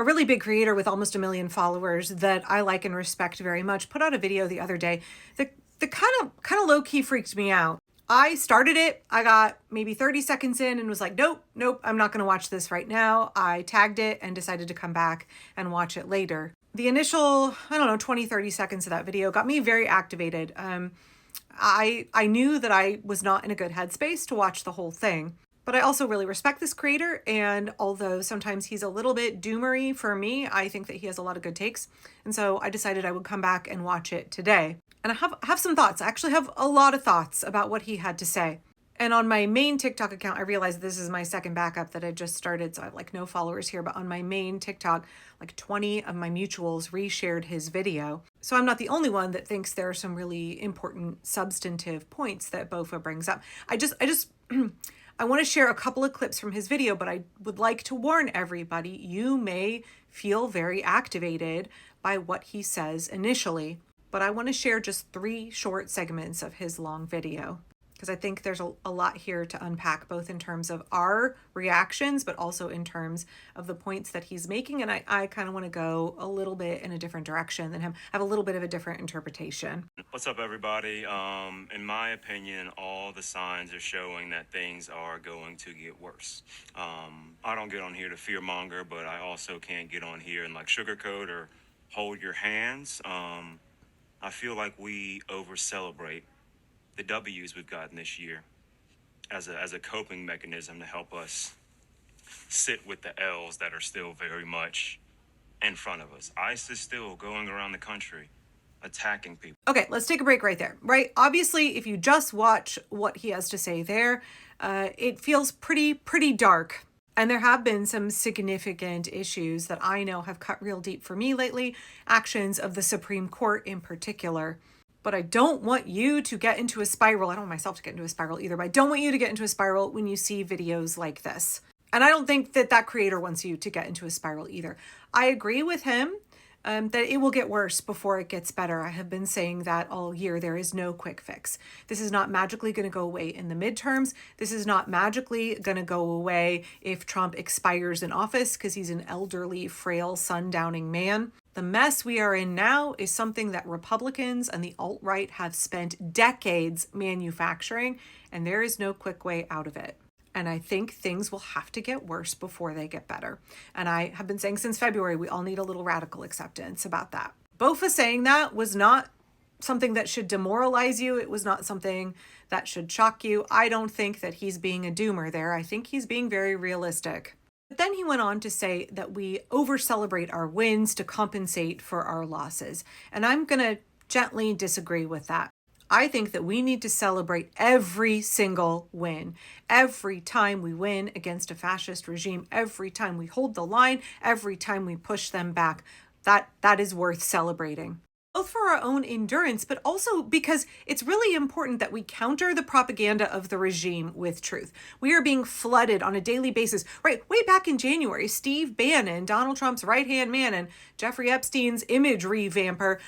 A really big creator with almost 1 million followers that I like and respect very much, put out a video the other day that kind of low key freaked me out. I started it, I got maybe 30 seconds in and was like, nope, I'm not going to watch this right now. I tagged it and decided to come back and watch it later. The initial, I don't know, 20, 30 seconds of that video got me very activated. I knew that I was not in a good headspace to watch the whole thing. But I also really respect this creator, and although sometimes he's a little bit doomery for me, I think that he has a lot of good takes. And so I decided I would come back and watch it today. And I have some thoughts. I actually have a lot of thoughts about what he had to say. And on my main TikTok account, I realized this is my second backup that I just started, so I have like no followers here, but on my main TikTok, like 20 of my mutuals reshared his video. So I'm not the only one that thinks there are some really important substantive points that Bofa brings up. I just I want to share a couple of clips from his video, but I would like to warn everybody, you may feel very activated by what he says initially, but I want to share just 3 short segments of his long video, because I think there's a lot here to unpack, both in terms of our reactions, but also in terms of the points that he's making. And I kind of want to go a little bit in a different direction than him, have a little bit of a different interpretation. What's up, everybody? In my opinion, all the signs are showing that things are going to get worse. I don't get on here to fearmonger, but I also can't get on here and like sugarcoat or hold your hands. I feel like we over celebrate the W's we've gotten this year as a coping mechanism to help us sit with the L's that are still very much in front of us. ICE is still going around the country attacking people. Okay, let's take a break right there, right? Obviously, if you just watch what he has to say there, it feels pretty dark. And there have been some significant issues that I know have cut real deep for me lately, actions of the Supreme Court in particular. But I don't want you to get into a spiral. I don't want myself to get into a spiral either, but I don't want you to get into a spiral when you see videos like this. And I don't think that creator wants you to get into a spiral either. I agree with him that it will get worse before it gets better. I have been saying that all year. There is no quick fix. This is not magically going to go away in the midterms. This is not magically going to go away if Trump expires in office, because he's an elderly, frail, sundowning man. The mess we are in now is something that Republicans and the alt-right have spent decades manufacturing, and there is no quick way out of it. And I think things will have to get worse before they get better. And I have been saying since February, we all need a little radical acceptance about that. Bofa saying that was not something that should demoralize you. It was not something that should shock you. I don't think that he's being a doomer there. I think he's being very realistic. But then he went on to say that we over-celebrate our wins to compensate for our losses. And I'm going to gently disagree with that. I think that we need to celebrate every single win. Every time we win against a fascist regime, every time we hold the line, every time we push them back, that is worth celebrating. Both for our own endurance, but also because it's really important that we counter the propaganda of the regime with truth. We are being flooded on a daily basis. Right, way back in January, Steve Bannon, Donald Trump's right-hand man and Jeffrey Epstein's image revamper,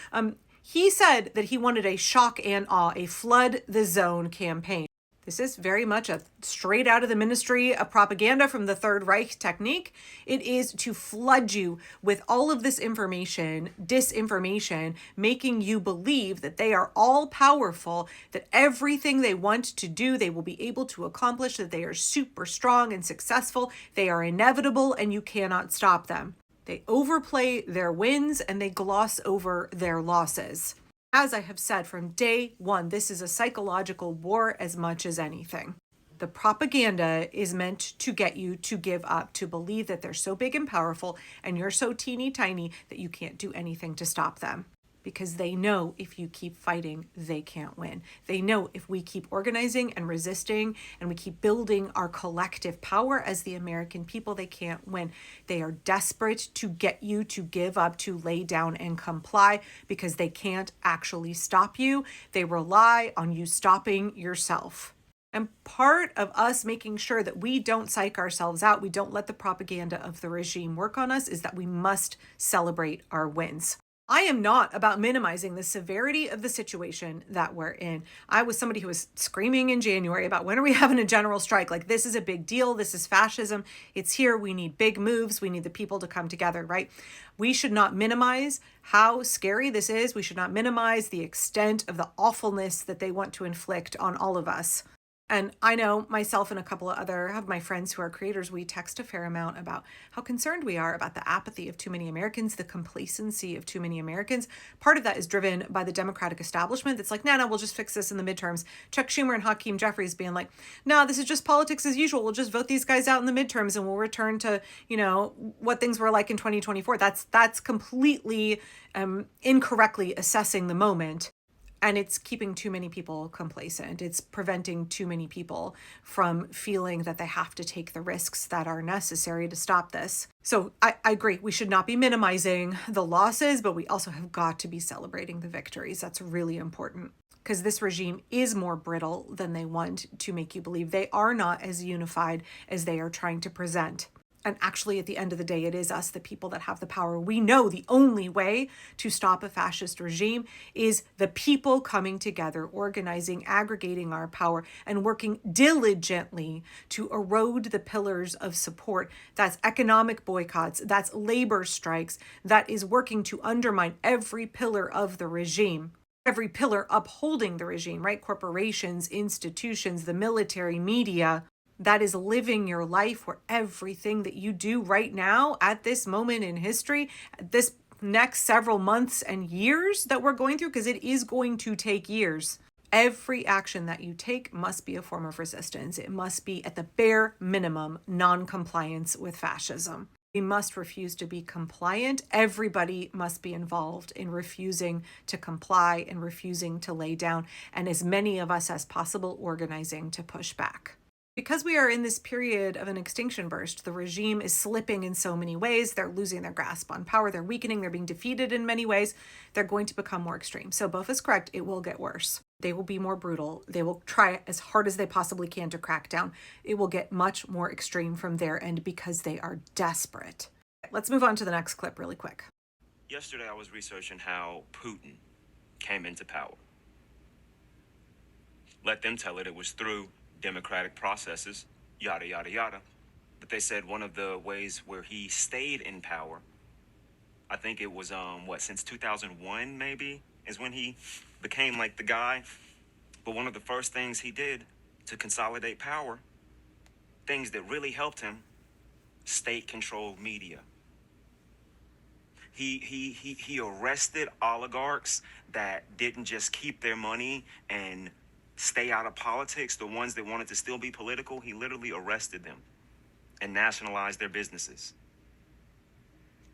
he said that he wanted a shock and awe, a flood the zone campaign. This is very much a straight out of the Ministry of Propaganda from the Third Reich technique. It is to flood you with all of this information, disinformation, making you believe that they are all powerful, that everything they want to do, they will be able to accomplish, that they are super strong and successful, they are inevitable, and you cannot stop them. They overplay their wins and they gloss over their losses. As I have said from day one, this is a psychological war as much as anything. The propaganda is meant to get you to give up, to believe that they're so big and powerful and you're so teeny tiny that you can't do anything to stop them. Because they know if you keep fighting, they can't win. They know if we keep organizing and resisting and we keep building our collective power as the American people, they can't win. They are desperate to get you to give up, to lay down and comply, because they can't actually stop you. They rely on you stopping yourself. And part of us making sure that we don't psych ourselves out, we don't let the propaganda of the regime work on us, is that we must celebrate our wins. I am not about minimizing the severity of the situation that we're in. I was somebody who was screaming in January about when are we having a general strike? Like, this is a big deal. This is fascism. It's here. We need big moves. We need the people to come together, right? We should not minimize how scary this is. We should not minimize the extent of the awfulness that they want to inflict on all of us. And I know myself and a couple of other of my friends who are creators, we text a fair amount about how concerned we are about the apathy of too many Americans, the complacency of too many Americans. Part of that is driven by the Democratic establishment that's like, no, we'll just fix this in the midterms. Chuck Schumer and Hakeem Jeffries being like, no, this is just politics as usual. We'll just vote these guys out in the midterms and we'll return to, what things were like in 2024. That's completely incorrectly assessing the moment. And it's keeping too many people complacent. It's preventing too many people from feeling that they have to take the risks that are necessary to stop this. So I agree. We should not be minimizing the losses, but we also have got to be celebrating the victories. That's really important, because this regime is more brittle than they want to make you believe. They are not as unified as they are trying to present. And actually, at the end of the day, it is us, the people, that have the power. We know the only way to stop a fascist regime is the people coming together, organizing, aggregating our power, and working diligently to erode the pillars of support. That's economic boycotts, that's labor strikes, that is working to undermine every pillar of the regime. Every pillar upholding the regime, right? Corporations, institutions, the military, media. That is living your life, where everything that you do right now at this moment in history, this next several months and years that we're going through, because it is going to take years, every action that you take must be a form of resistance. It must be, at the bare minimum, non-compliance with fascism. We must refuse to be compliant. Everybody must be involved in refusing to comply and refusing to lay down, and as many of us as possible organizing to push back. Because we are in this period of an extinction burst, the regime is slipping in so many ways. They're losing their grasp on power. They're weakening. They're being defeated in many ways. They're going to become more extreme. So Bofa's correct. It will get worse. They will be more brutal. They will try as hard as they possibly can to crack down. It will get much more extreme from their end because they are desperate. Let's move on to the next clip really quick. Yesterday, I was researching how Putin came into power. Let them tell it was through democratic processes, yada, yada, yada. But they said one of the ways where he stayed in power, I think it was, since 2001 maybe, is when he became like the guy. But one of the first things he did to consolidate power, things that really helped him, state-controlled media. He arrested oligarchs that didn't just keep their money and stay out of politics, the ones that wanted to still be political. He literally arrested them and nationalized their businesses.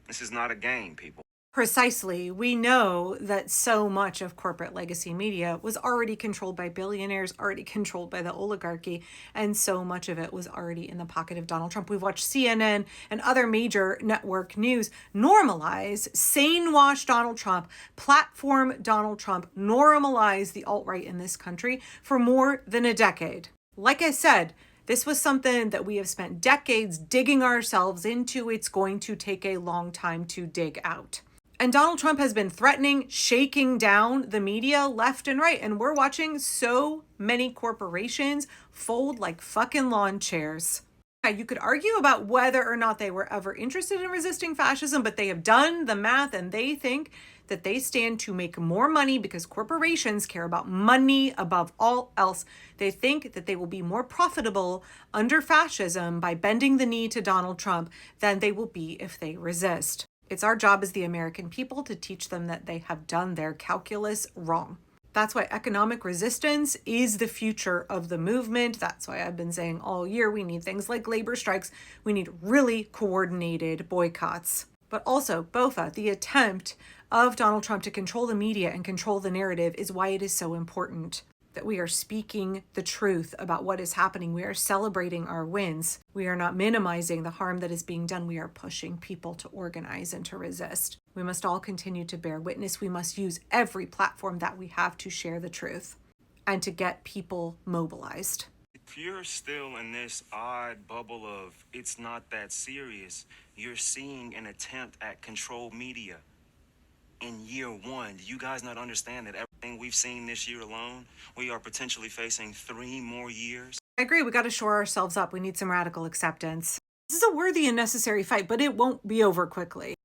This is not a game, people. Precisely. We know that so much of corporate legacy media was already controlled by billionaires, already controlled by the oligarchy, and so much of it was already in the pocket of Donald Trump. We've watched CNN and other major network news normalize, sane-wash Donald Trump, platform Donald Trump, normalize the alt-right in this country for more than a decade. Like I said, this was something that we have spent decades digging ourselves into. It's going to take a long time to dig out. And Donald Trump has been threatening, shaking down the media left and right. And we're watching so many corporations fold like fucking lawn chairs. You could argue about whether or not they were ever interested in resisting fascism, but they have done the math and they think that they stand to make more money because corporations care about money above all else. They think that they will be more profitable under fascism by bending the knee to Donald Trump than they will be if they resist. It's our job as the American people to teach them that they have done their calculus wrong. That's why economic resistance is the future of the movement. That's why I've been saying all year we need things like labor strikes. We need really coordinated boycotts. But also, Bofa, the attempt of Donald Trump to control the media and control the narrative is why it is so important that we are speaking the truth about what is happening. We are celebrating our wins. We are not minimizing the harm that is being done. We are pushing people to organize and to resist. We must all continue to bear witness. We must use every platform that we have to share the truth and to get people mobilized. If you're still in this odd bubble of it's not that serious, you're seeing an attempt at controlled media. in year one. Do you guys not understand that everything we've seen this year alone, we are potentially facing 3 more years? I agree. We got to shore ourselves up. We need some radical acceptance. This is a worthy and necessary fight, but it won't be over quickly.